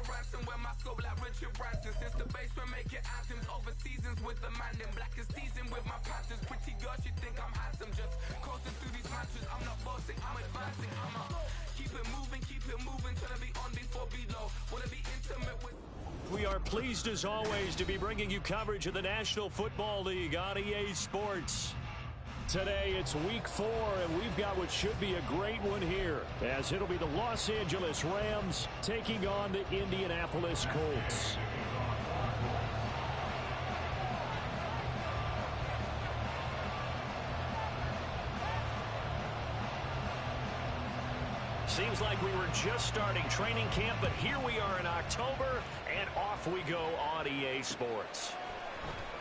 ransom when my scope like Richard Branson. Since the basement making anthems over seasons with the man in black is seasoned with my patterns. Pretty girl, she think I'm handsome. Just coasting through these matches. I'm not bossing, I'm advancing. Keep it moving, trying to be on before below. Wanna be intimate with. We are pleased as always to be bringing you coverage of the National Football League on EA Sports. Today it's week 4, and we've got what should be a great one here, as it'll be the Los Angeles Rams taking on the Indianapolis Colts. Seems like we were just starting training camp, but here we are in October, and off we go on EA Sports.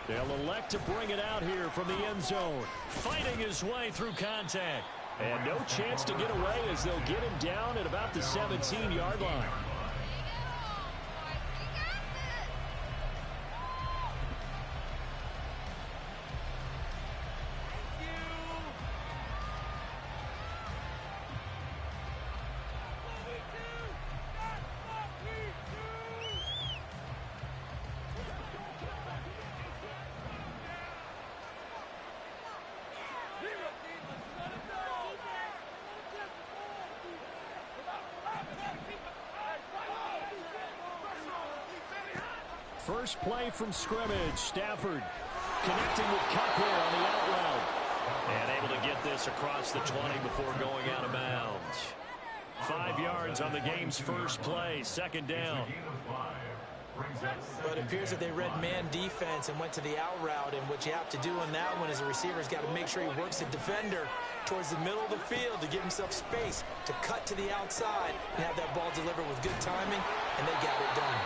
They'll elect to bring it out here from the end zone, fighting his way through contact. And no chance to get away as they'll get him down at about the 17-yard line. First play from scrimmage. Stafford connecting with Cup here on the out route. And able to get this across the 20 before going out of bounds. 5 yards on the game's first play. Second down. But it appears that they read man defense and went to the out route. And what you have to do on that one is a receiver's got to make sure he works the defender towards the middle of the field to give himself space to cut to the outside and have that ball delivered with good timing. And they got it done.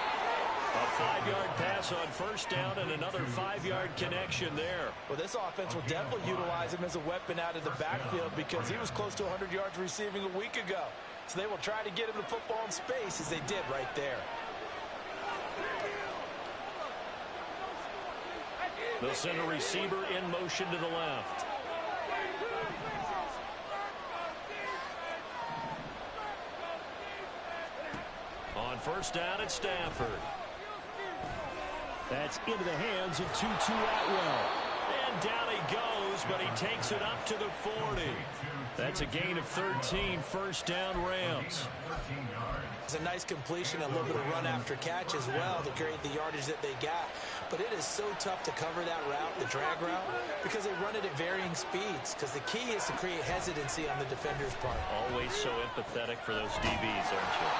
A 5-yard pass on first down and another 5-yard connection there. Well, this offense will definitely utilize him as a weapon out of the backfield because he was close to 100 yards receiving a week ago. So they will try to get him the football in space as they did right there. They'll send a receiver in motion to the left. On first down, it's Stafford. That's into the hands of Tutu Atwell. And down he goes, but he takes it up to the 40. That's a gain of 13, first down Rams. It's a nice completion, a little bit of run after catch as well to create the yardage that they got. But it is so tough to cover that route, the drag route, because they run it at varying speeds. Because the key is to create hesitancy on the defender's part. Always so empathetic for those DBs, aren't you?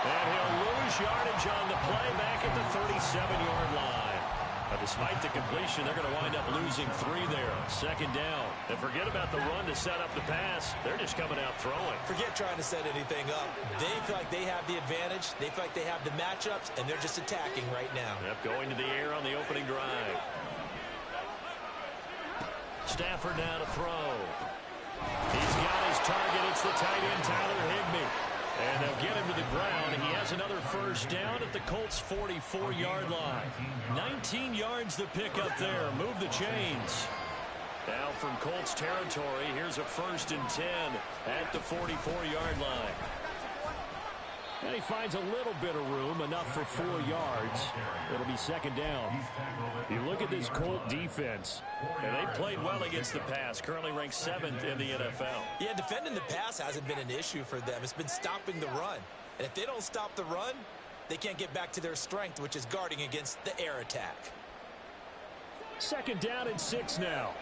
And he'll lose yardage on the play back at the 37-yard line. But despite the completion, they're going to wind up losing 3 there. Second down. And forget about the run to set up the pass. They're just coming out throwing. Forget trying to set anything up. They feel like they have the advantage. They feel like they have the matchups, and they're just attacking right now. Yep, going to the air on the opening drive. Stafford now to throw. He's got his target. It's the tight end, Tyler Higbee. And they'll get him to the ground. He has another first down at the Colts' 44-yard line. 19 yards the pick up there. Move the chains. Now from Colts territory, here's a 1st and 10 at the 44-yard line. And he finds a little bit of room, enough for 4 yards. It'll be second down. You look at this Colt defense, and they've played well against the pass, currently ranked 7th in the NFL. Yeah, defending the pass hasn't been an issue for them. It's been stopping the run. And if they don't stop the run, they can't get back to their strength, which is guarding against the air attack. Second down and 6 now.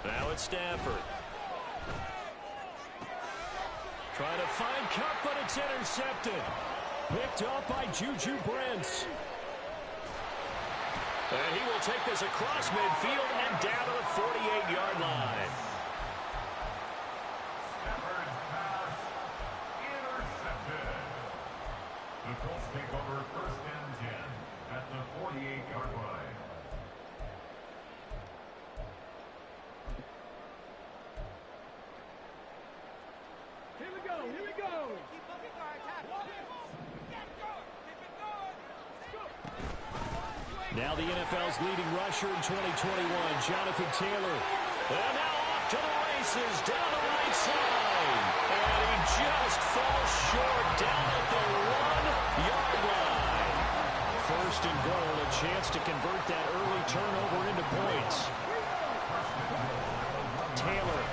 Now it's Stafford. Trying to find Cup, but it's intercepted. Picked up by Juju Brents. And he will take this across midfield and down to the 48-yard line. Stafford's pass intercepted. The Colts take over 1st and 10 at the 48-yard line. Here we go. Now the NFL's leading rusher in 2021, Jonathan Taylor. And now off to the races, down the right side. And he just falls short down at the 1-yard line. First and goal, a chance to convert that early turnover into points. Taylor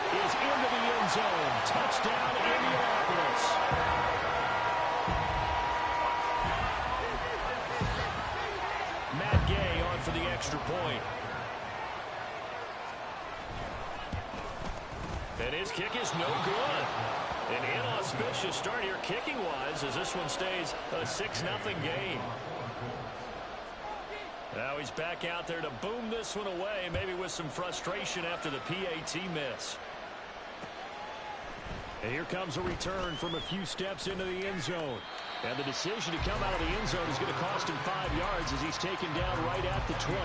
is into the end zone. Touchdown, Indianapolis. Matt Gay on for the extra point. And his kick is no good. An inauspicious start here kicking-wise as this one stays a 6-0 game. Now he's back out there to boom this one away, maybe with some frustration after the PAT miss. And here comes a return from a few steps into the end zone. And the decision to come out of the end zone is going to cost him 5 yards as he's taken down right at the 20.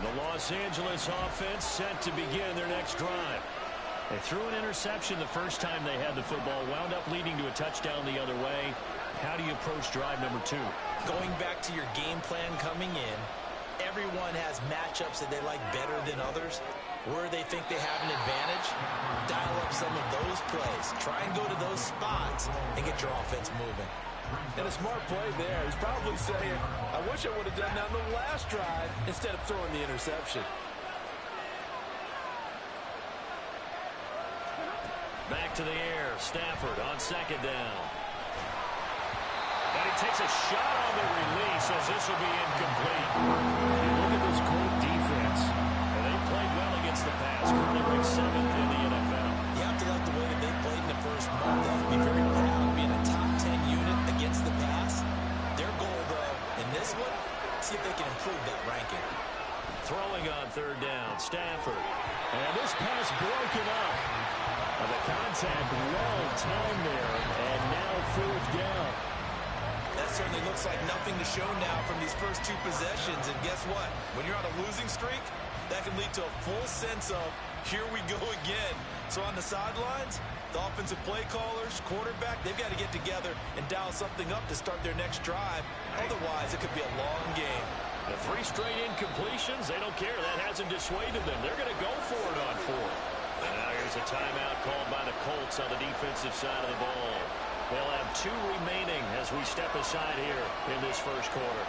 The Los Angeles offense set to begin their next drive. They threw an interception the first time they had the football, wound up leading to a touchdown the other way. How do you approach drive number 2? Going back to your game plan coming in, everyone has matchups that they like better than others. Where they think they have an advantage, dial up some of those plays. Try and go to those spots and get your offense moving. And a smart play there. He's probably saying, I wish I would have done that on the last drive instead of throwing the interception. Back to the air. Stafford on second down. And he takes a shot on the release as this will be incomplete. You look at this Colt defense. And they played well against the pass. Currently ranked 7th in the NFL. You have to like the way that they played in the first month. They have to be very proud of being a top 10 unit against the pass. Their goal, though, in this one, see if they can improve that ranking. Throwing on third down. Stafford. And this pass broken up. And the contact well timed there. And now 4th down. That certainly looks like nothing to show now from these first 2 possessions. And guess what? When you're on a losing streak, that can lead to a full sense of, here we go again. So on the sidelines, the offensive play callers, quarterback, they've got to get together and dial something up to start their next drive. Otherwise, it could be a long game. The 3 straight incompletions, they don't care. That hasn't dissuaded them. They're going to go for it on 4th. And now here's a timeout called by the Colts on the defensive side of the ball. They'll have 2 remaining as we step aside here in this first quarter.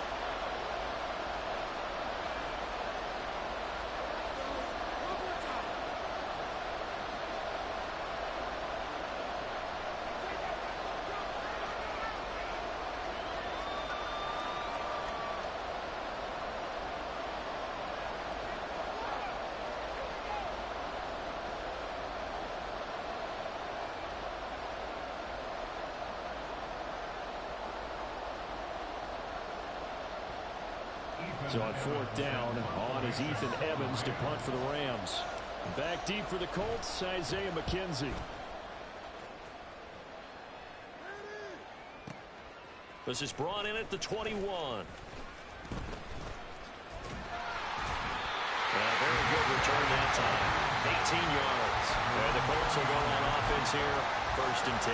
So on 4th down, on is Ethan Evans to punt for the Rams. Back deep for the Colts, Isaiah McKenzie. This is brought in at the 21. Very good return that time. 18 yards. And the Colts will go on offense here, 1st and 10.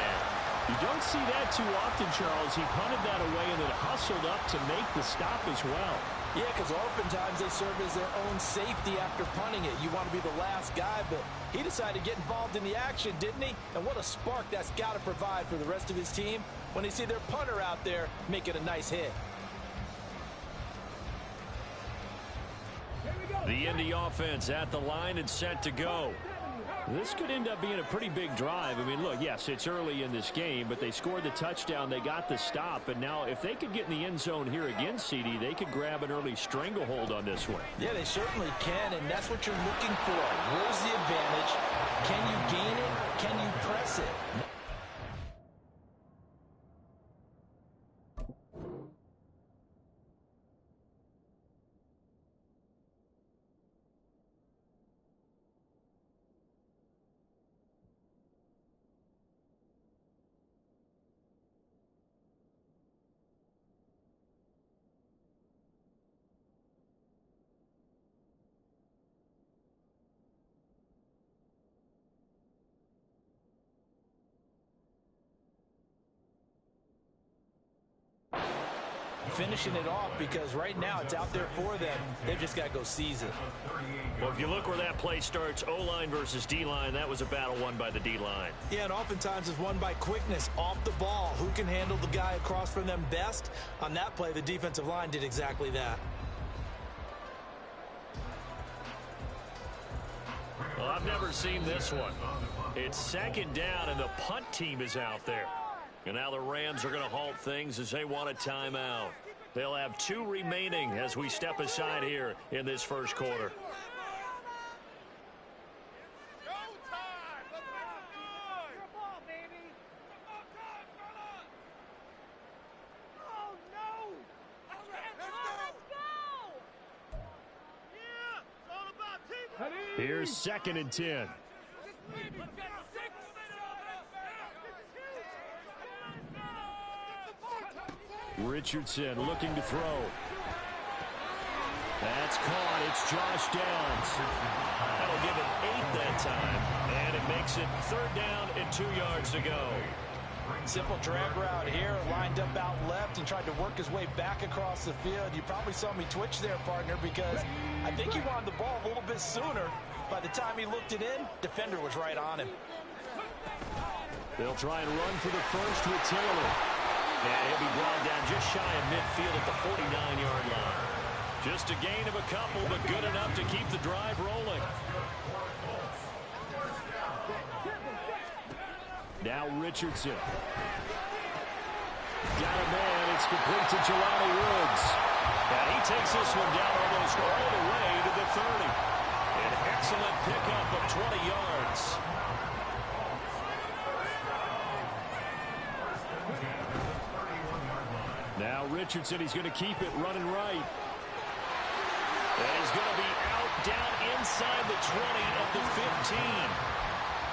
You don't see that too often, Charles. He punted that away and then hustled up to make the stop as well. Yeah, because oftentimes they serve as their own safety after punting it. You want to be the last guy, but he decided to get involved in the action, didn't he? And what a spark that's got to provide for the rest of his team when they see their punter out there making a nice hit. The Indy offense at the line and set to go. This could end up being a pretty big drive. I mean, look, yes, it's early in this game, but they scored the touchdown. They got the stop. And now if they could get in the end zone here again, CD, they could grab an early stranglehold on this one. Yeah, they certainly can, and that's what you're looking for. Where's the advantage? Can you gain it? Can you press it? finishing it off, because right now it's out there for them. They've just got to go seize it. Well, if you look where that play starts, O-line versus D-line, that was a battle won by the D-line. Yeah, and oftentimes it's won by quickness off the ball. Who can handle the guy across from them best? On that play, the defensive line did exactly that. Well, I've never seen this one. It's second down, and the punt team is out there. And now the Rams are going to halt things as they want a timeout. They'll have 2 remaining as we step aside here in this first quarter. Here's 2nd and 10. Richardson looking to throw. That's caught. It's Josh Downs. That'll give it 8 that time. And it makes it 3rd down and 2 yards to go. Simple drag route here, lined up out left and tried to work his way back across the field. You probably saw me twitch there, partner, because I think he wanted the ball a little bit sooner. By the time he looked it in, defender was right on him. They'll try and run for the first with Taylor. And he'll be brought down just shy of midfield at the 49-yard line. Just a gain of a couple, but good enough to keep the drive rolling. Now Richardson. Got a man. It's complete to Jelani Woods. And he takes this one down almost all the way to the 30. An excellent pickup of 20 yards. Now Richardson, he's going to keep it running right. And he's going to be out down inside the 20 of the 15.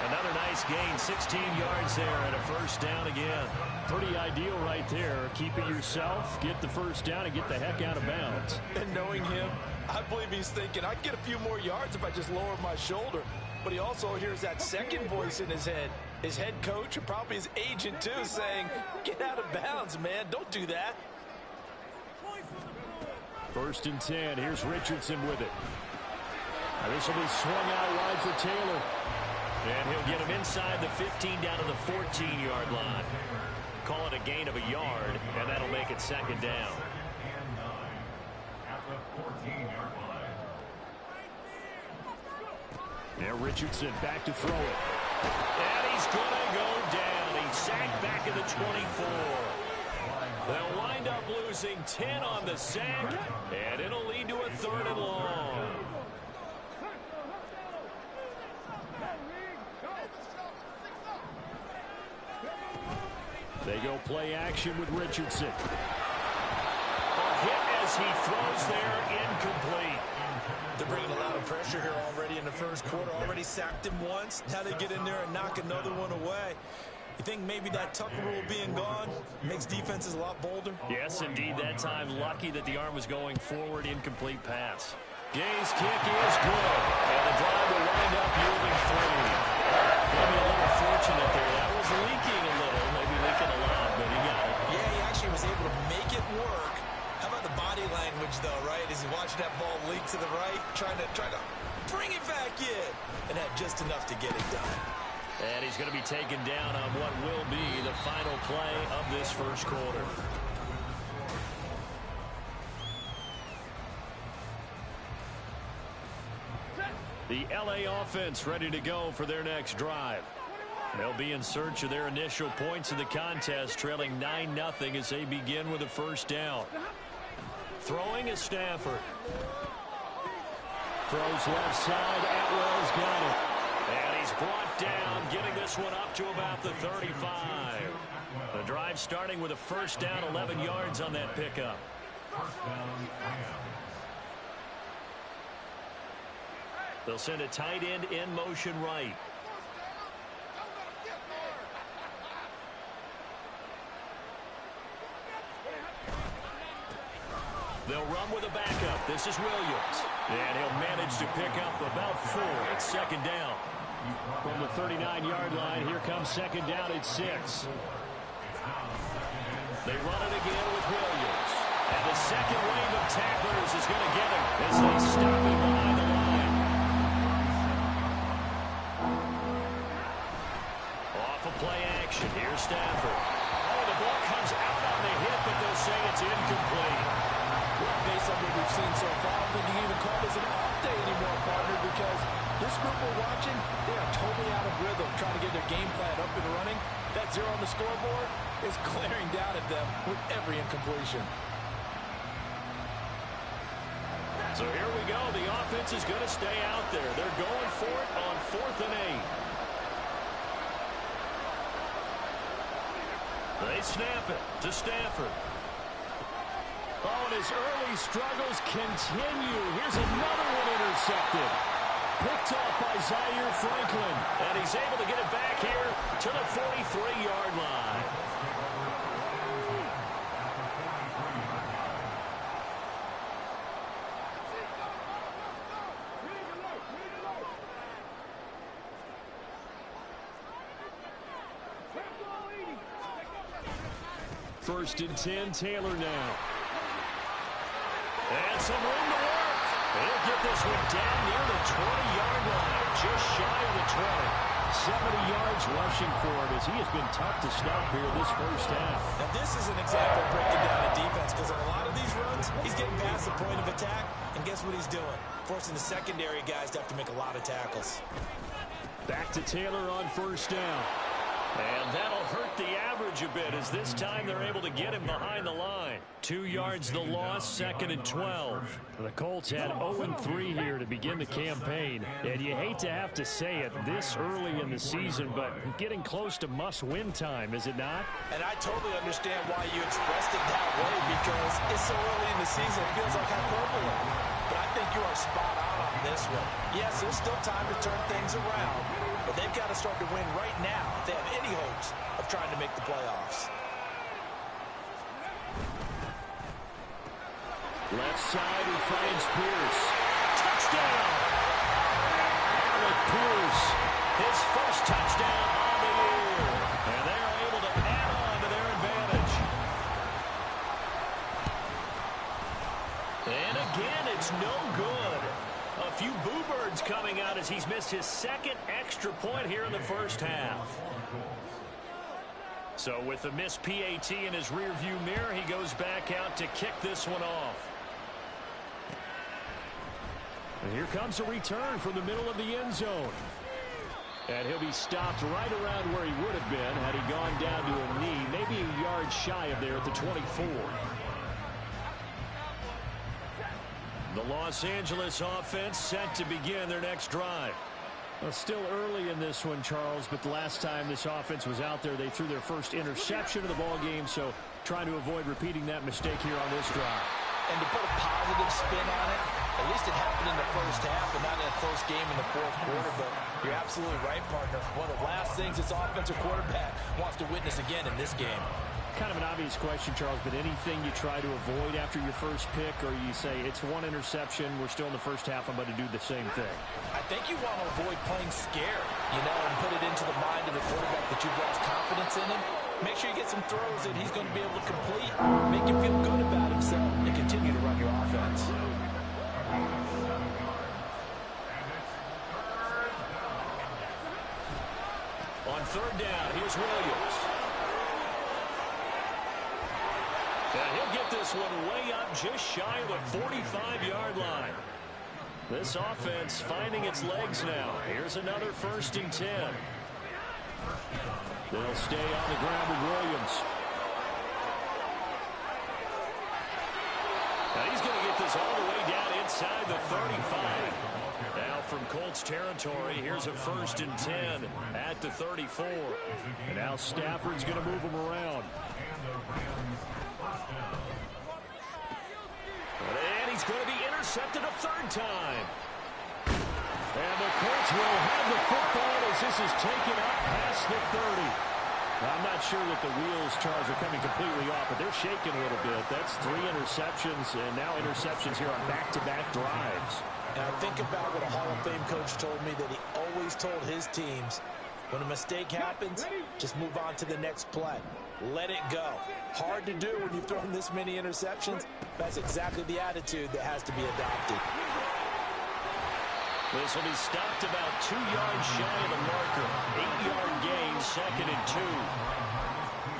Another nice gain, 16 yards there, and a first down again. Pretty ideal right there. Keep it yourself, get the first down, and get the heck out of bounds. And knowing him, I believe he's thinking, I'd get a few more yards if I just lower my shoulder. But he also hears that second voice in his head. His head coach and probably his agent, too, saying, get out of bounds, man. Don't do that. 1st and 10. Here's Richardson with it. Now this will be swung out wide for Taylor. And he'll get him inside the 15 down to the 14-yard line. Call it a gain of a yard, and that'll make it 2nd down. Now Richardson back to throw it. And he's going to go down. He's sacked back at the 24. They'll wind up losing 10 on the sack, and it'll lead to a 3rd and long. They go play action with Richardson. A hit as he throws there, incomplete. They're bringing a lot of pressure here already in the first quarter. Already sacked him once. Now they get in there and knock another one away. You think maybe that Tucker rule being gone makes defenses a lot bolder? Yes, indeed. That time, lucky that the arm was going forward. Incomplete pass. Gay's kick is good. And the drive will wind up yielding 3. Maybe a little fortunate there. That was leaking a little. Maybe leaking a lot, but he got it. Yeah, he actually was able to make it work. How about the body language, though, right? As he watched that ball leak to the right, trying to bring it back in. And had just enough to get it done. And he's going to be taken down on what will be the final play of this first quarter. The LA offense ready to go for their next drive. They'll be in search of their initial points in the contest, trailing 9-0 as they begin with a first down. Throwing is Stafford. Throws left side. Atwell's got it. And he's brought down, getting this one up to about the 35. The drive starting with a first down, 11 yards on that pickup. They'll send a tight end in motion right. They'll run with a backup. This is Williams. And he'll manage to pick up about 4. It's 2nd down. From the 39-yard line, here comes 2nd down at 6. They run it again with Williams. the second wave of tacklers is going to get him as they stop him behind the line. Off of play action. Here's Stafford. Oh, the ball comes out on the hit, but they'll say it's incomplete. Well, based on what we've seen so far, I don't think you can even call this an off day anymore, partner, because this group we're watching, they are totally out of rhythm, trying to get their game plan up and running. That 0 on the scoreboard is glaring down at them with every incompletion. So here we go. The offense is going to stay out there. They're going for it on 4th and 8. They snap it to Stafford. Oh, and his early struggles continue. Here's another one intercepted. Picked off by Yurr Franklin. And he's able to get it back here to the 43-yard line. First and 10, Taylor now. And some room to work. He'll get this one down near the 20-yard line, just shy of the 20. 70 yards rushing for it as he has been tough to stop here this first half. Now this is an example of breaking down a defense, because on a lot of these runs, he's getting past the point of attack, and guess what he's doing? Forcing the secondary guys to have to make a lot of tackles. Back to Taylor on first down. And that'll hurt the average a bit as this time they're able to get him behind the line. 2 yards the loss, 2nd and 12. The Colts had 0-3 here to begin the campaign. And you hate to have to say it this early in the season, but getting close to must-win time, is it not? And I totally understand why you expressed it that way, because it's so early in the season, it feels like hyperbole. But I think you are spot on this one. Yes, there's still time to turn things around, but they've got to start to win right now if they have any hopes of trying to make the playoffs. Left side, he finds Pierce. Touchdown! Alec Pierce, his first touchdown on the year. And they are able to add on to their advantage. And again, it's no good. A few boo birds coming out as he's missed his second extra point here in the first half. So with the missed PAT in his rearview mirror, he goes back out to kick this one off. And here comes a return from the middle of the end zone. And he'll be stopped right around where he would have been had he gone down to a knee, maybe a yard shy of there at the 24. The Los Angeles offense set to begin their next drive. Well, still early in this one, Charles, but the last time this offense was out there, they threw their first interception of the ball game, so trying to avoid repeating that mistake here on this drive. And to put a positive spin on it, at least it happened in the first half and not in a close game in the fourth quarter, but you're absolutely right, partner. One of the last things this offensive quarterback wants to witness again in this game. Kind of an obvious question, Charles, but anything you try to avoid after your first pick, or you say it's one interception, we're still in the first half, I'm about to do the same thing? I think you want to avoid playing scared, and put it into the mind of the quarterback that you've lost confidence in him. Make sure you get some throws that he's going to be able to complete, make him feel good about himself, and continue to run your offense. On third down, here's Williams. And he'll get this one way up just shy of the 45-yard line. This offense finding its legs now. Here's another 1st and 10. They'll stay on the ground with Williams. Now he's going to get this all the way down inside the 35. Now from Colts territory, here's a 1st and 10 at the 34. And now Stafford's going to move him around. And he's going to be intercepted a 3rd time. And the Colts will have the football as this is taken up past the 30. I'm not sure that the wheels, Charles, are coming completely off, but they're shaking a little bit. That's 3 interceptions, and now interceptions here on back-to-back drives. Now think about what a Hall of Fame coach told me, that he always told his teams, when a mistake happens, just move on to the next play. let it go. Hard to do when you've thrown this many interceptions. That's exactly the attitude that has to be adopted. This will be stopped about 2 yards shy of the marker. 8-yard gain, 2nd and 2.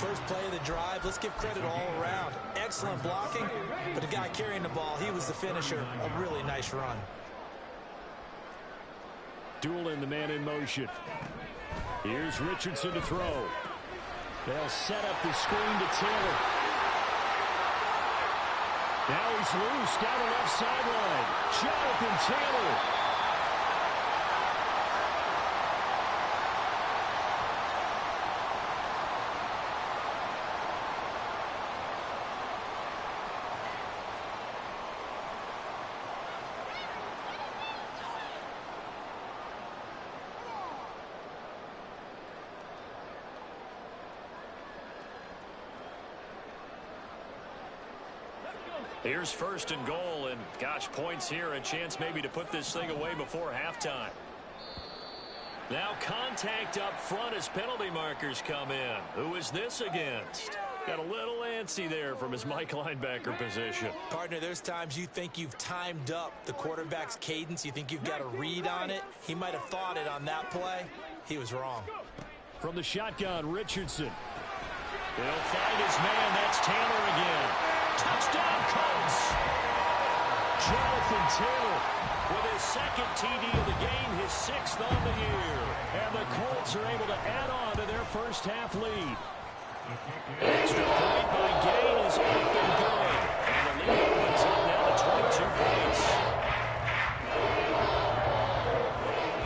First play of the drive, let's give credit all around. Excellent blocking, but the guy carrying the ball, he was the finisher. A really nice run. Dueling the man in motion. Here's Richardson to throw. They'll set up the screen to Taylor. Now he's loose down the left sideline. Jonathan Taylor. Here's 1st and goal, and gosh, points here, a chance maybe to put this thing away before halftime. Now contact up front as penalty markers come in. Who is this against? Got a little antsy there from his Mike linebacker position. Partner, there's times you think you've timed up the quarterback's cadence. You think you've got a read on it. He might have thought it on that play. He was wrong. From the shotgun, Richardson. He'll find his man. That's Taylor again. Touchdown, Colts! Jonathan Taylor with his 2nd TD of the game, his 6th on the year. And the Colts are able to add on to their first half lead. Extra point by Gain is up and good. And the lead opens up now to 22 points.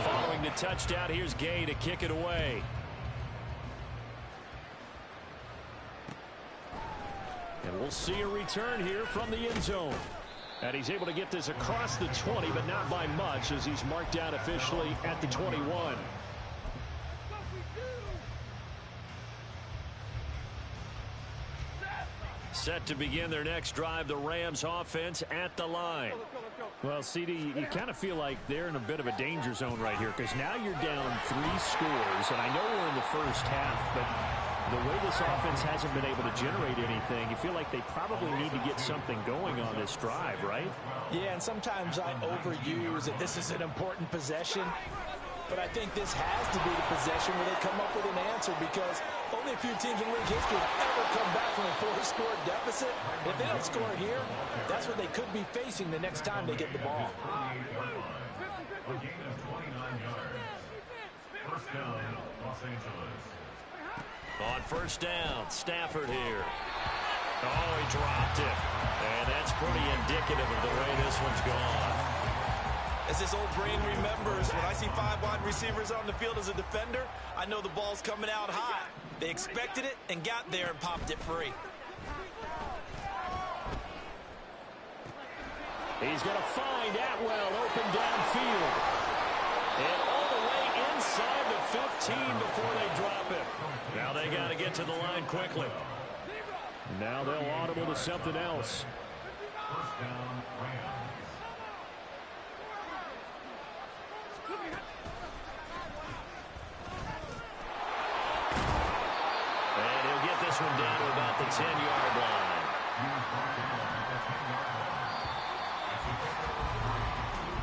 Following the touchdown, here's Gay to kick it away. And we'll see a return here from the end zone. And he's able to get this across the 20, but not by much, as he's marked out officially at the 21. Set to begin their next drive, the Rams offense at the line. Well, CD, you kind of feel like they're in a bit of a danger zone right here, because now you're down 3 scores, and I know we're in the first half, but the way this offense hasn't been able to generate anything, you feel like they probably need to get something going on this drive, right? Yeah, and sometimes I overuse that this is an important possession, but I think this has to be the possession where they come up with an answer, because only a few teams in league history have ever come back from a 4-score deficit. If they don't score here, that's what they could be facing the next time they get the ball. A gain of 29 yards. First down, Los Angeles. On first down, Stafford here. Oh, he dropped it. And that's pretty indicative of the way this one's gone. As this old brain remembers, when I see 5 wide receivers on the field as a defender, I know the ball's coming out hot. They expected it and got there and popped it free. He's going to find Atwell open downfield. And all the way inside the 15 before they drop it. Now they got to get to the line quickly. Now they'll audible to something else. First down, Rams. And he'll get this one down to about the 10-yard line.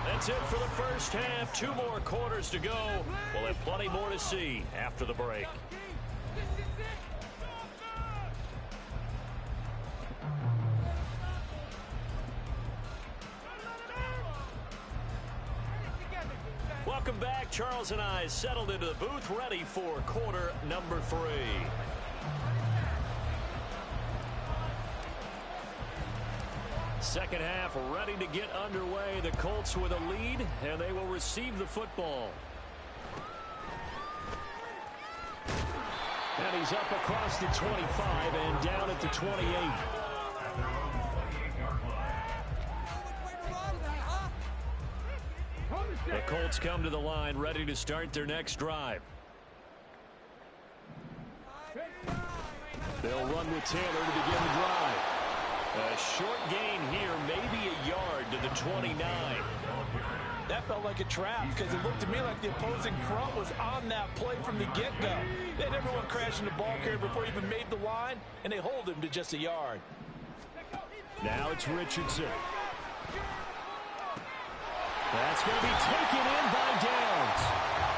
That's it for the first half. 2 more quarters to go. We'll have plenty more to see after the break. Welcome back. Charles and I settled into the booth, ready for quarter number 3. Second half ready to get underway. The Colts with a lead, and they will receive the football. And he's up across the 25 and down at the 28. The Colts come to the line, ready to start their next drive. They'll run with Taylor to begin the drive. A short gain here, maybe a yard to the 29. That felt like a trap because it looked to me like the opposing front was on that play from the get-go. They had everyone crashing the ball carrier before he even made the line, and they hold him to just a yard. Now it's Richardson. That's going to be taken in by Downs.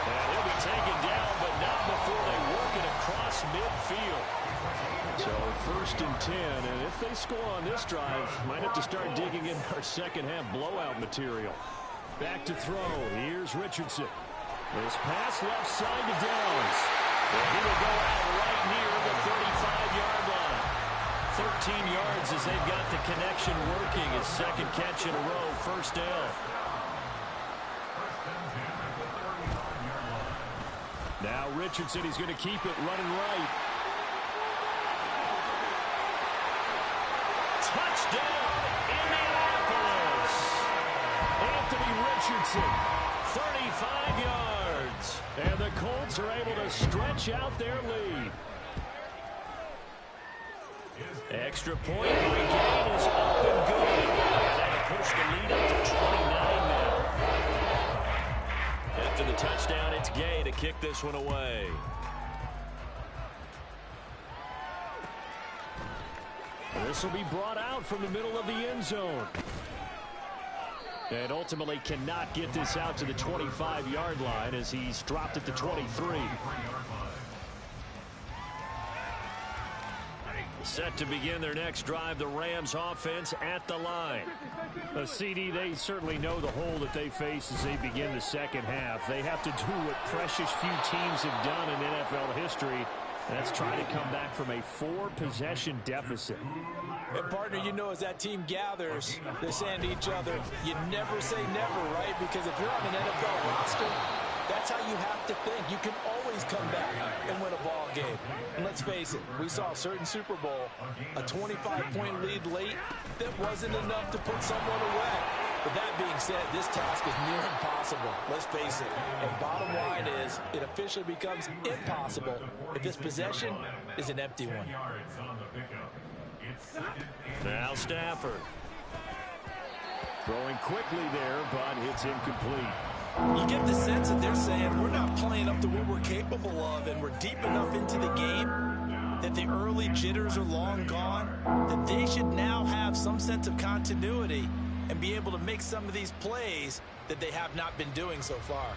And he'll be taken down, but not before they work it across midfield. So 1st and 10, and if they score on this drive, might have to start digging in our second-half blowout material. Back to throw. Here's Richardson. This pass left side to Downs. And he will go out right near the 35-yard line. 13 yards as they've got the connection working. His second catch in a row, first down. Now Richardson, he's going to keep it running right. Touchdown, Indianapolis. Anthony Richardson, 35 yards. And the Colts are able to stretch out their lead. Extra point by Gain is up and good. And that'll push the lead up to 29 now. After the touchdown, it's Gay to kick this one away. This will be brought out from the middle of the end zone. And ultimately cannot get this out to the 25-yard line as he's dropped at the 23. Set to begin their next drive, the Rams offense at the line. CD, they certainly know the hole that they face as they begin the second half. They have to do what precious few teams have done in NFL history. That's trying to come back from a 4-possession deficit. And partner, you know, as that team gathers, they're saying to each other, you never say never, right? Because if you're on an NFL roster, that's how you have to think. You can always come back and win a ball game. And let's face it, we saw a certain Super Bowl, a 25-point lead late that wasn't enough to put someone away. But that being said, this task is near impossible. Let's face it. And bottom line is, it officially becomes impossible if this possession is an empty one. Now Stafford. Throwing quickly there, but it's incomplete. You get the sense that they're saying we're not playing up to what we're capable of, and we're deep enough into the game that the early jitters are long gone, that they should now have some sense of continuity and be able to make some of these plays that they have not been doing so far.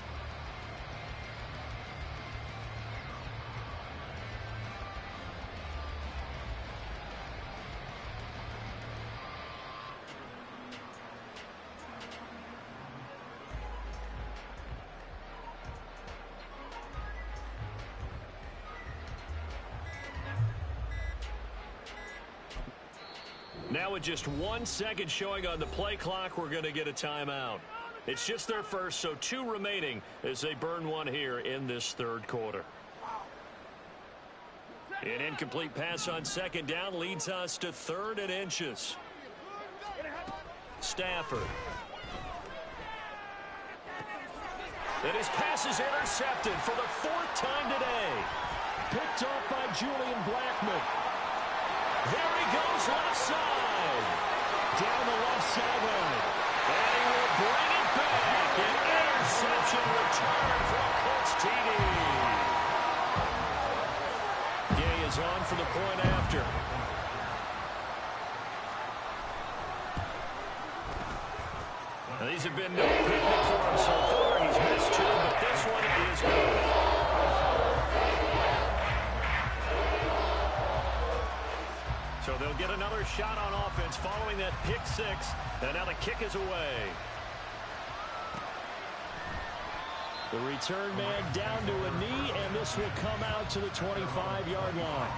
Now with just 1 second showing on the play clock, we're going to get a timeout. It's just their first, so 2 remaining as they burn one here in this third quarter. An incomplete pass on second down leads us to 3rd and inches. Stafford. And his pass is intercepted for the 4th time today. Picked off by Julian Blackmon. There he goes left side. Down the left sideline. And he will bring it back. An interception return for a Colts TD. Gay is on for the point after. Now, these have been no picnic for him so far. He's missed 2, but this one is good. So they'll get another shot on offense following that pick 6. And now the kick is away. The return man down to a knee, and this will come out to the 25-yard line.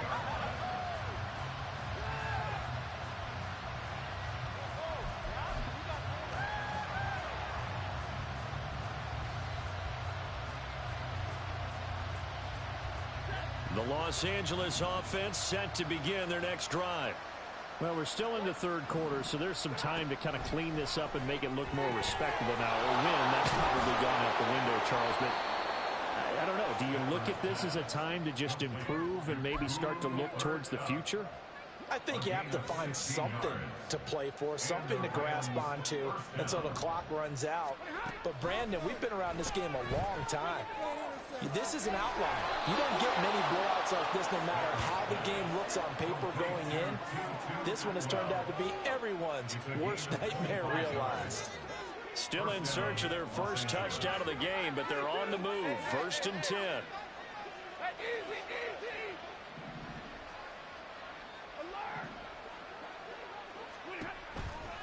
The Los Angeles offense set to begin their next drive. Well, we're still in the third quarter, so there's some time to kind of clean this up and make it look more respectable now. A win, that's probably gone out the window, Charles. But I don't know. Do you look at this as a time to just improve and maybe start to look towards the future? I think you have to find something to play for, something to grasp onto until the clock runs out. But, Brandon, we've been around this game a long time. This is an outlier. You don't get many blowouts like this no matter how the game looks on paper going in. This one has turned out to be everyone's worst nightmare realized. Still in search of their first touchdown of the game, but they're on the move. 1st and 10.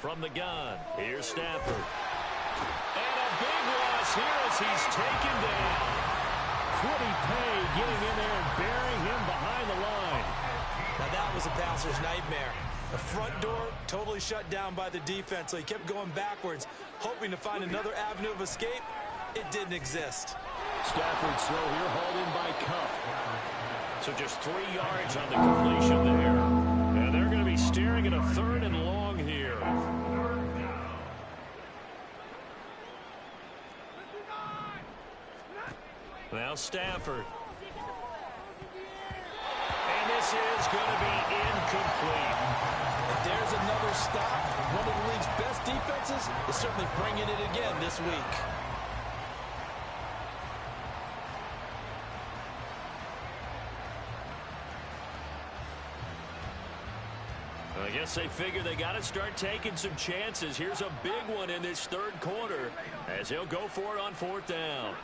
From the gun, here's Stafford. And a big loss here as he's taken down. Quiddy Pay getting in there and burying him behind the line. Now that was a passer's nightmare. The front door totally shut down by the defense, so he kept going backwards, hoping to find another avenue of escape. It didn't exist. Stafford's throw here hauled in by Cup. So just 3 yards on the completion there. And they're going to be staring at a 3rd and long here. Now Stafford. And this is going to be incomplete. If there's another stop, one of the league's best defenses is certainly bringing it again this week. I guess they figure they got to start taking some chances. Here's a big one in this 3rd quarter as he'll go for it on 4th down.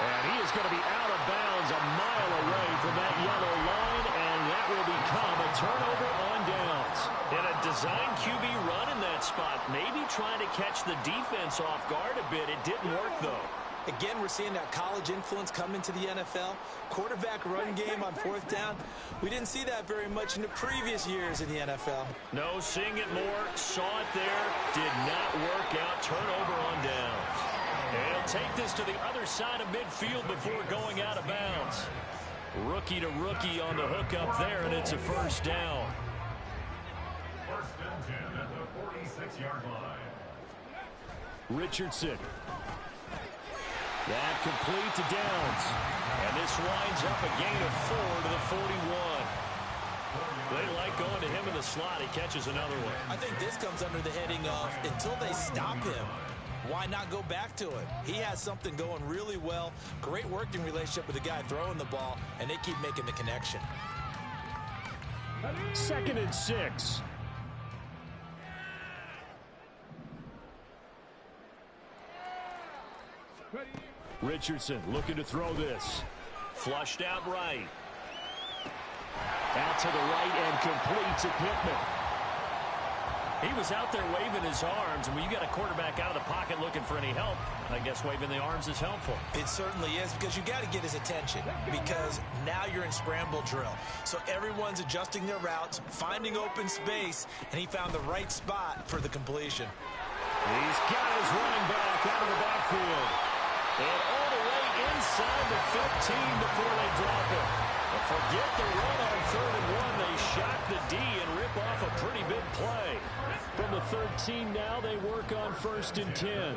And he is going to be out of bounds a mile away from that yellow line, and that will become a turnover on downs. And a design QB run in that spot, maybe trying to catch the defense off guard a bit. It didn't work, though. Again, we're seeing that college influence come into the NFL. Quarterback run game on 4th down. We didn't see that very much in the previous years in the NFL. No, seeing it more. Saw it there. Did not work out. Turnover on downs. And he'll take this to the other side of midfield before going out of bounds. Rookie to rookie on the hook up there, and it's a 1st down. 1st and 10 at the 46-yard line. Richardson. That complete to Downs. And this winds up a gain of 4 to the 41. They like going to him in the slot. He catches another one. I think this comes under the heading of until they stop him, why not go back to it? He has something going really well. Great working relationship with the guy throwing the ball, and they keep making the connection. 2nd and 6. Richardson looking to throw this. Flushed out right. Out to the right and complete to Pittman. He was out there waving his arms, and when you got a quarterback out of the pocket looking for any help, I guess waving the arms is helpful. It certainly is, because you got to get his attention, because now you're in scramble drill. So everyone's adjusting their routes, finding open space, and he found the right spot for the completion. He's got his running back out of the backfield. And all the way inside the 15 before they drop it. But forget the run on 3rd and 1. They shock the D and rip off a pretty big play. From the 13 now, they work on 1st and 10.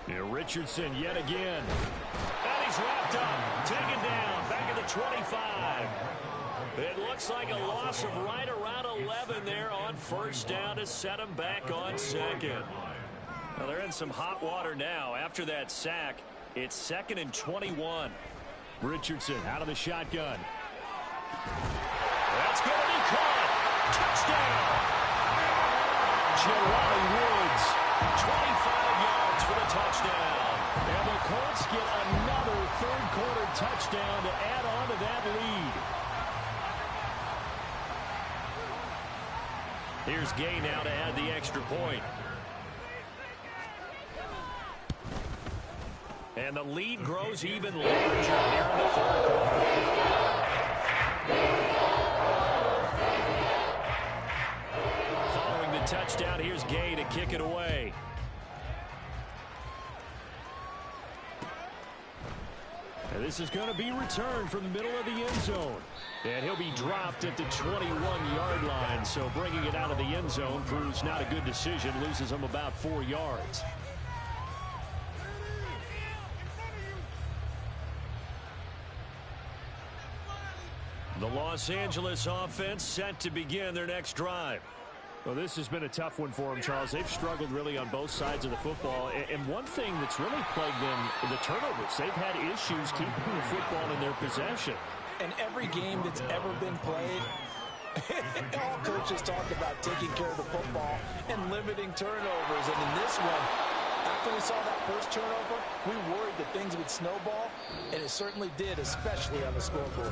Here Richardson yet again. And he's wrapped up. Taken down. Back at the 25. It looks like a loss of right around 11 there on 1st down to set him back on 2nd. Well, they're in some hot water now. After that sack, it's 2nd and 21. Richardson out of the shotgun. That's going to be caught. Touchdown. Jelani Woods, 25 yards for the touchdown. And the Colts get another 3rd quarter touchdown to add on to that lead. Here's Gay now to add the extra point. And the lead grows even larger here in the 3rd quarter. Following the touchdown, here's Gay to kick it away. And this is going to be returned from the middle of the end zone. And he'll be dropped at the 21-yard line. So bringing it out of the end zone proves not a good decision. Loses him about 4 yards. The Los Angeles offense set to begin their next drive. Well, this has been a tough one for them, Charles. They've struggled really on both sides of the football. And one thing that's really plagued them, the turnovers. They've had issues keeping the football in their possession. And every game that's ever been played, all coaches talk about taking care of the football and limiting turnovers. And in this one, after we saw that first turnover, we worried that things would snowball, and it certainly did, especially on the scoreboard.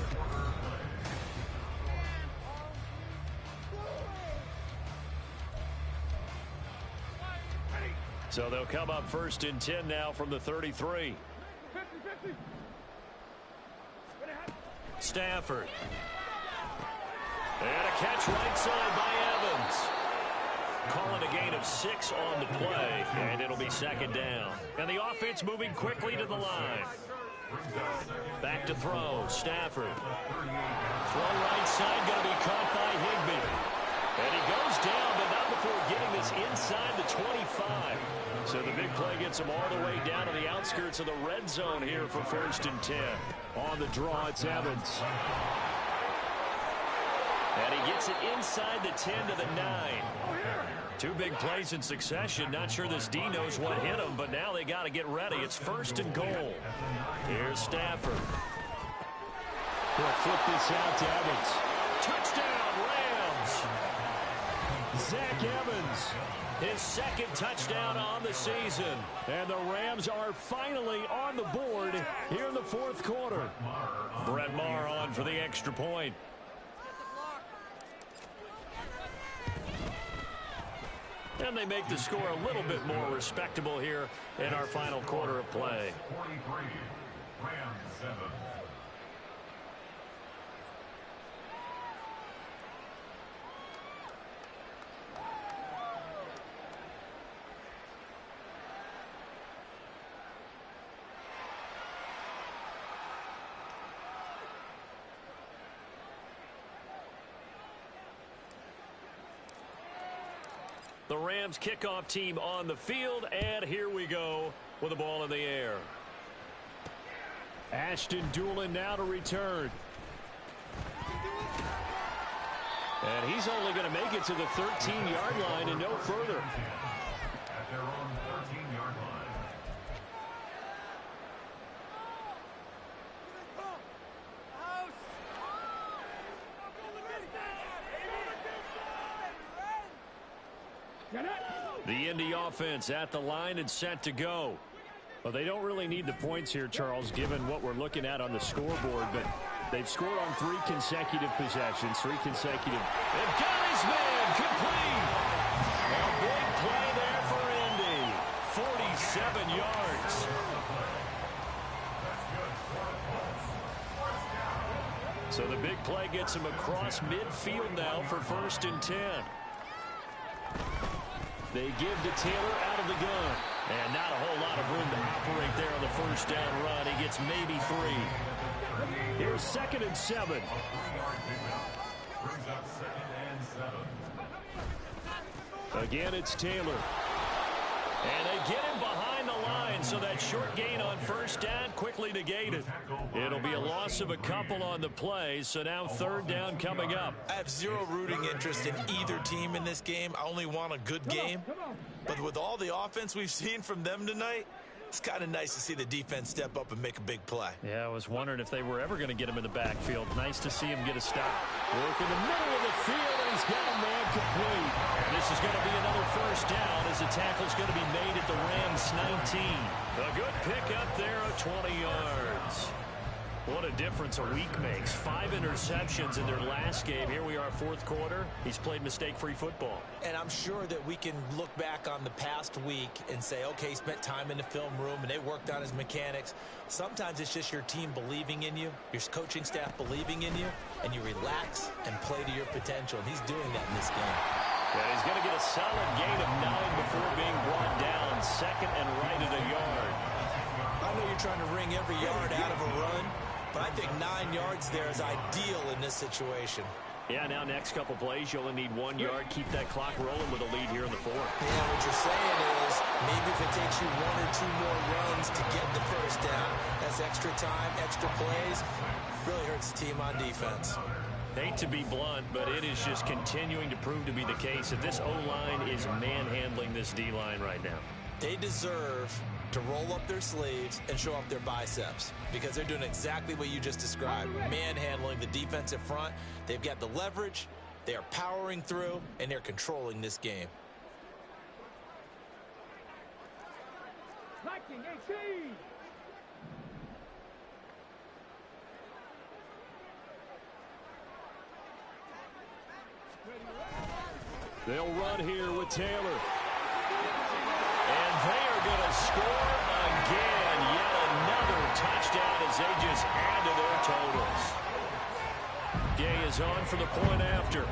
So they'll come up first and 10 now from the 33. Stafford. And a catch right side by Evans. Calling a gain of 6 on the play, and it'll be second down. And the offense moving quickly to the line. Back to throw. Stafford. Throw right side, going to be caught by Higbee. And he goes down, but not before getting this inside the 25. So the big play gets him all the way down to the outskirts of the red zone here for first and 10. On the draw, it's Evans. And he gets it inside the 10 to the 9. 2 big plays in succession. Not sure this D knows what hit him, but now they got to get ready. It's first and goal. Here's Stafford. He'll flip this out to Evans. Touchdown, Rams. Zach Evans. His second touchdown on the season. And the Rams are finally on the board here in the fourth quarter. Brett Maher on for the extra point. And they make the score a little bit more respectable here in our final quarter of play. 43, Rams 7. The Rams kickoff team on the field, and here we go with the ball in the air. Ashton Doolin now to return. And he's only going to make it to the 13-yard line and no further. At their own 13-yard line. The Indy offense at the line and set to go. Well, they don't really need the points here, Charles, given what we're looking at on the scoreboard, but they've scored on 3 consecutive possessions, 3 consecutive. They've got his man complete. A big play there for Indy. 47 yards. So the big play gets him across midfield now for first and 10. They give to Taylor out of the gun. And not a whole lot of room to operate there on the first down run. He gets maybe 3. Here's second and 7. Brings up second and 7. Again, it's Taylor. And they get him behind the line, so that short gain on first down quickly negated. It'll be a loss of a couple on the play, so now third down coming up. I have zero rooting interest in either team in this game. I only want a good game. But with all the offense we've seen from them tonight, it's kind of nice to see the defense step up and make a big play. Yeah, I was wondering if they were ever going to get him in the backfield. Nice to see him get a stop. Work in the middle of the field, and he's got a man complete. And this is going to be another first down as the tackle's going to be made at the Rams 19. A good pickup there of 20 yards. What a difference a week makes. 5 interceptions in their last game. Here we are, fourth quarter. He's played mistake-free football. And I'm sure that we can look back on the past week and say, okay, he spent time in the film room and they worked on his mechanics. Sometimes it's just your team believing in you, your coaching staff believing in you, and you relax and play to your potential. And he's doing that in this game. And he's going to get a solid gain of 9 before being brought down. Second and right at a yard. I know you're trying to wring every yard out of a run, but I think 9 yards there is ideal in this situation. Yeah, now next couple plays, you only need 1 yard. Keep that clock rolling with a lead here in the fourth. Yeah, what you're saying is maybe if it takes you 1 or 2 more runs to get the first down, that's extra time, extra plays. Really hurts the team on defense. Hate to be blunt, but it is just continuing to prove to be the case that this O-line is manhandling this D-line right now. They deserve to roll up their sleeves and show off their biceps because they're doing exactly what you just described, manhandling the defensive front. They've got the leverage, they are powering through, and they're controlling this game. They'll run here with Taylor. And they are going to score again. Yet another touchdown as they just add to their totals. Gay is on for the point after.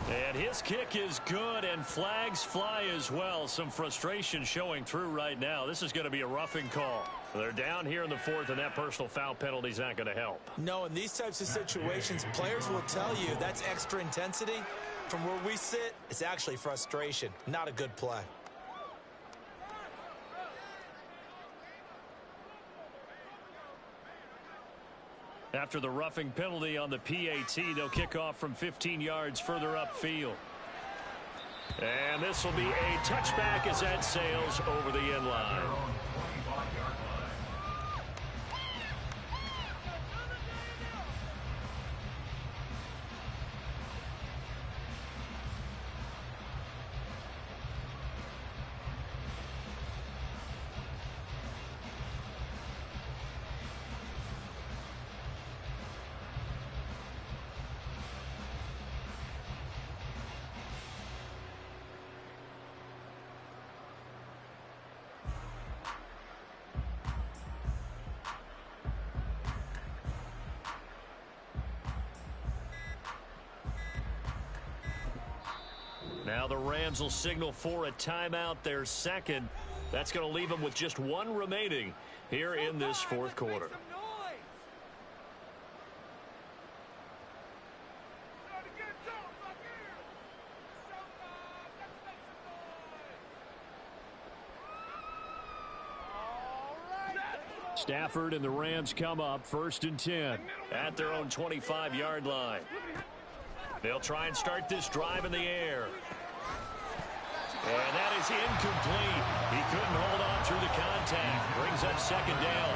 And his kick is good, and flags fly as well. Some frustration showing through right now. This is going to be a roughing call. They're down here in the fourth, and that personal foul penalty is not going to help. No, in these types of situations, players will tell you that's extra intensity. From where we sit, it's actually frustration, not a good play. After the roughing penalty on the PAT, they'll kick off from 15 yards further upfield. And this will be a touchback as that sails over the end line. Now the Rams will signal for a timeout, their second. That's going to leave them with just 1 remaining here in this fourth quarter. Stafford and the Rams come up 1st and 10 at their own 25-yard line. They'll try and start this drive in the air. And that is incomplete. He couldn't hold on through the contact. Brings up 2nd down.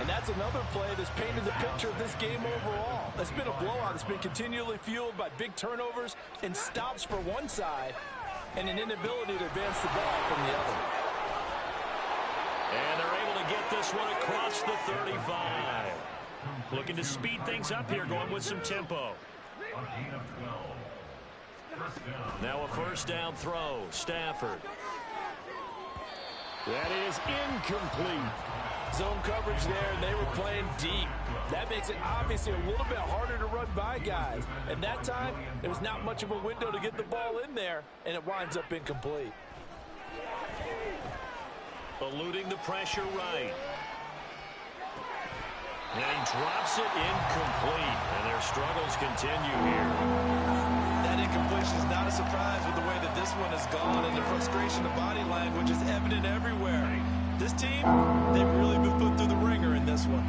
And that's another play that's painted the picture of this game overall. It's been a blowout. It's been continually fueled by big turnovers and stops for one side and an inability to advance the ball from the other. And they're able to get this one across the 35. Looking to speed things up here, going with some tempo. Now a 1st down throw. Stafford. That is incomplete. Zone coverage there, and they were playing deep. That makes it obviously a little bit harder to run by guys. And that time, there was not much of a window to get the ball in there, and it winds up incomplete. Eluding the pressure right. And he drops it incomplete. And their struggles continue here. That incompletion is not a surprise with the way that this one has gone, and the frustration of body language is evident everywhere. This team, they've really been put through the ringer in this one.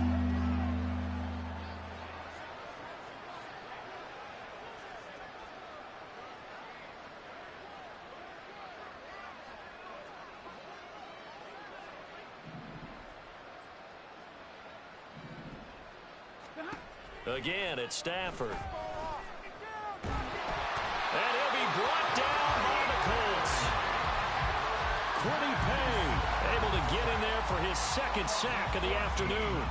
Again, it's Stafford. And he'll be brought down by the Colts. Quiddy Pay able to get in there for his 2nd sack of the afternoon.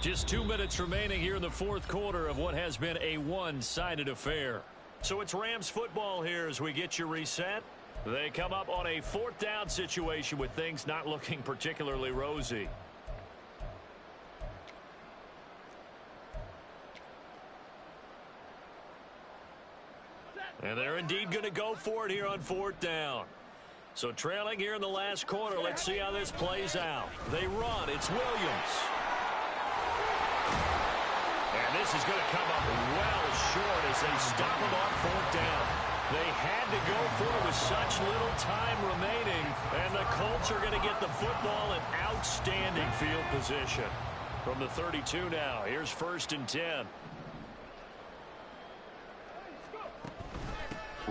Just 2 minutes remaining here in the fourth quarter of what has been a one-sided affair. So it's Rams football here as we get you reset. They come up on a 4th down situation with things not looking particularly rosy. And they're indeed going to go for it here on 4th down. So trailing here in the last quarter, let's see how this plays out. They run. It's Williams. And this is going to come up well short as they stop him on 4th down. They had to go for it with such little time remaining, and the Colts are going to get the football in outstanding field position. From the 32 now, here's 1st and 10.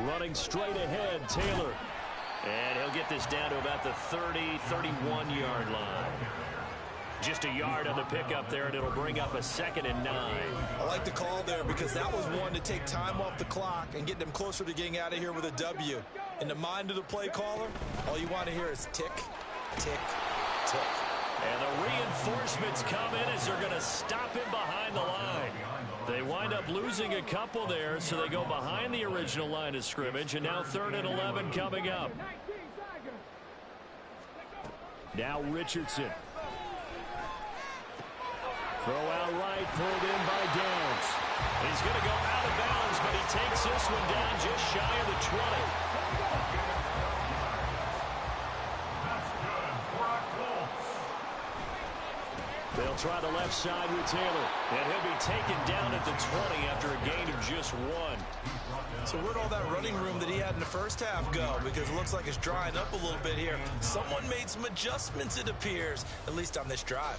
Running straight ahead, Taylor. And he'll get this down to about the 30, 31-yard line. Just a yard on the pickup there, and it'll bring up a 2nd and 9. I like the call there because that was one to take time off the clock and get them closer to getting out of here with a W. In the mind of the play caller, all you want to hear is tick, tick, tick. And the reinforcements come in as they're going to stop him behind the line. They wind up losing a couple there, so they go behind the original line of scrimmage, and now 3rd and 11 coming up. Now Richardson. Throw out right, pulled in by Downs. He's going to go out of bounds, but he takes this one down just shy of the 20. That's good for our Colts. They'll try the left side with Taylor, and he'll be taken down at the 20 after a gain of just 1. So where'd all that running room that he had in the first half go? Because it looks like it's drying up a little bit here. Someone made some adjustments, it appears, at least on this drive.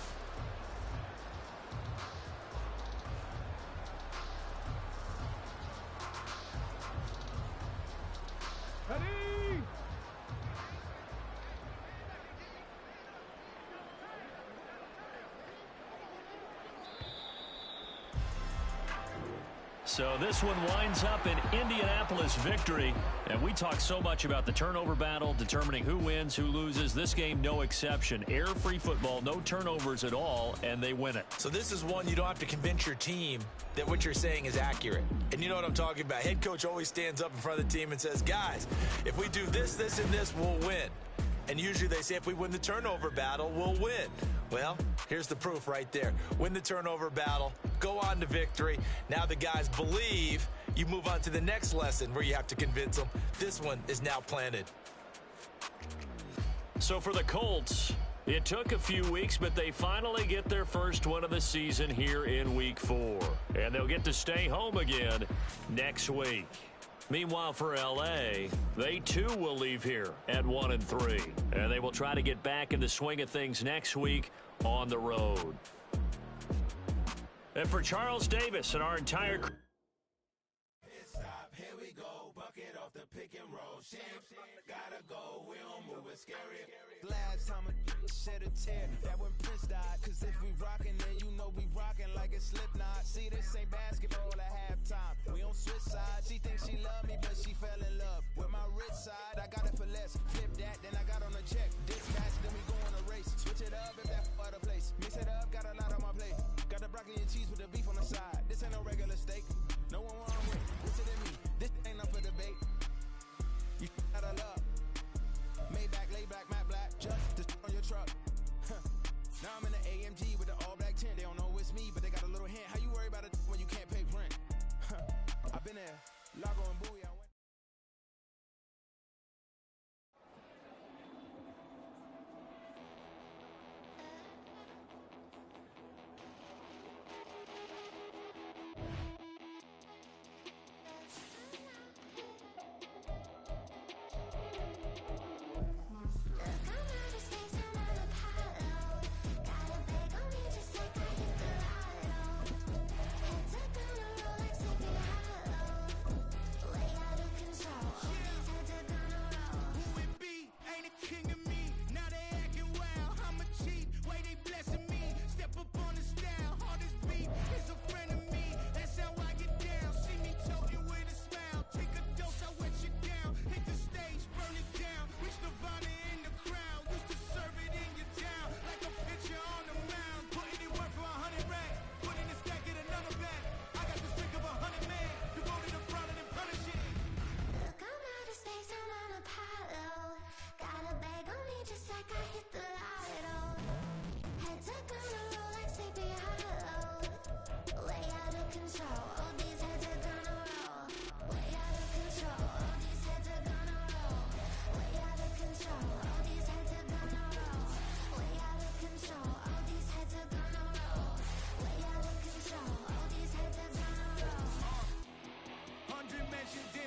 So this one winds up an Indianapolis victory. And we talk so much about the turnover battle, determining who wins, who loses. This game, no exception. Error-free football, no turnovers at all, and they win it. So this is one you don't have to convince your team that what you're saying is accurate. And you know what I'm talking about. Head coach always stands up in front of the team and says, guys, if we do this, this, and this, we'll win. And usually they say if we win the turnover battle, we'll win. Well, here's the proof right there. Win the turnover battle, go on to victory. Now the guys believe. You move on to the next lesson where you have to convince them. This one is now planted. So for the Colts, it took a few weeks, but they finally get their first one of the season here in Week 4. And they'll get to stay home again next week. Meanwhile, for L.A., they too will leave here at 1-3. And they will try to get back in the swing of things next week on the road. And for Charles Davis and our entire crew. Here we go, bucket off the pick and roll. Gotta go, we don't move it scary. Last time a shed a tear, that when Prince died. Cause if we rockin', then you know we rockin' like a Slipknot. See, this ain't basketball at halftime. We on switch sides. She thinks she love me, but she fell in love with my rich side. I got it for less. Flip that, then I got on a check. Dispatch, then we go on a race. Switch it up if that other place. Mix it up, got a lot on my plate. Got the broccoli and cheese with the beef on the side. This ain't no regular steak. No one want with. Richer than me. This ain't up for debate. You out of love. Maybach, lay back, matte black. Just on your truck. Now I'm in the AMG with the all black tint. They don't know it's me, but they got a little hint. How you worry about it when you can't pay rent? I've been there. Lago and Bowie. I went.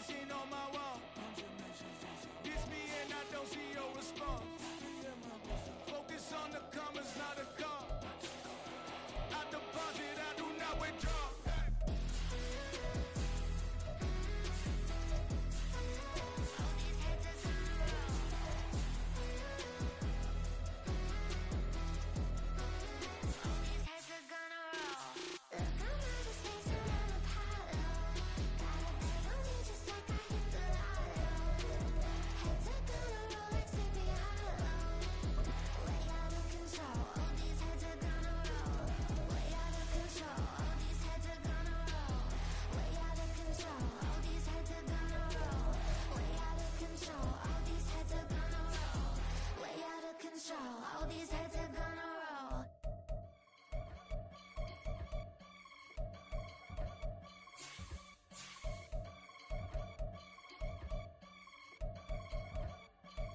mention on my wall. Diss me and I don't see your response. Focus on the commas, not a call. I deposit, I do not withdraw.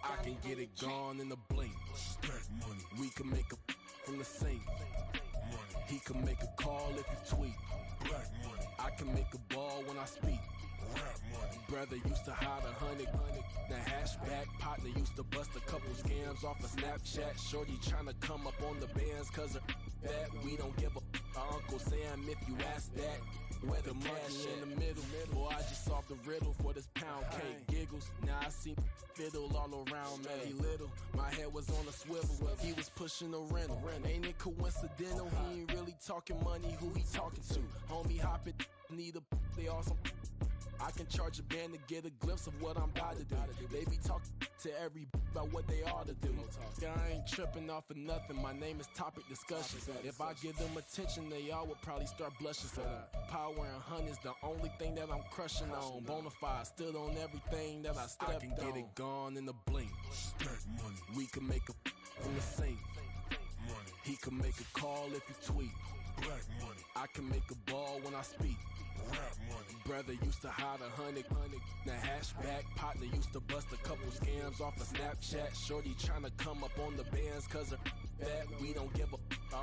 I can get it gone in a blink. Stack money. We can make a from the sink. Money. He can make a call if you tweet. Black money. I can make a ball when I speak. Rap money. Brother used to hide 100. The hashback partner used to bust a couple scams off of Snapchat. Shorty tryna come up on the bands cause of that. We don't give a Uncle Sam if you ask that. Where the cash in the middle. Boy, I just solved the riddle for this pound cake. Giggles, now I see fiddle all around me. Little, my head was on a swivel. He was pushing a rental. Ain't it coincidental? He ain't really talking money. Who he talking to? Homie hopping, need a they awesome. I can charge a band to get a glimpse of what I'm about to do. They be talking to every about what they ought to do. I ain't tripping off of nothing. My name is topic discussion. If I give them attention, they all would probably start blushing. Power and hunt is the only thing that I'm crushing on. Bonafide, stood on everything that I stepped on. I can get it gone in a blink. Stack money. We can make a from the sink. Money. He can make a call if you tweet. Black money. I can make a ball when I speak. Rap money. Brother used to hide 100. The hashback partner used to bust a couple scams off of Snapchat. Shorty tryna come up on the bands cause of that. We don't give a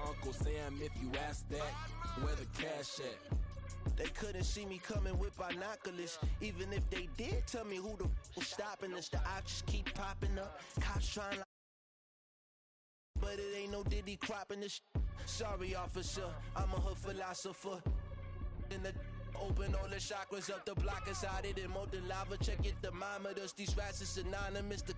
Uncle Sam if you ask that. Where the cash at? They couldn't see me coming with binoculars. Even if they did, tell me who the was stopping us. The options keep popping up. Cops trying, but it ain't no Diddy cropping this. Sorry, officer, I'm a hood philosopher. In the open all the chakras up, the block is out it and molten lava. Check your thermometers. These rats is synonymous. The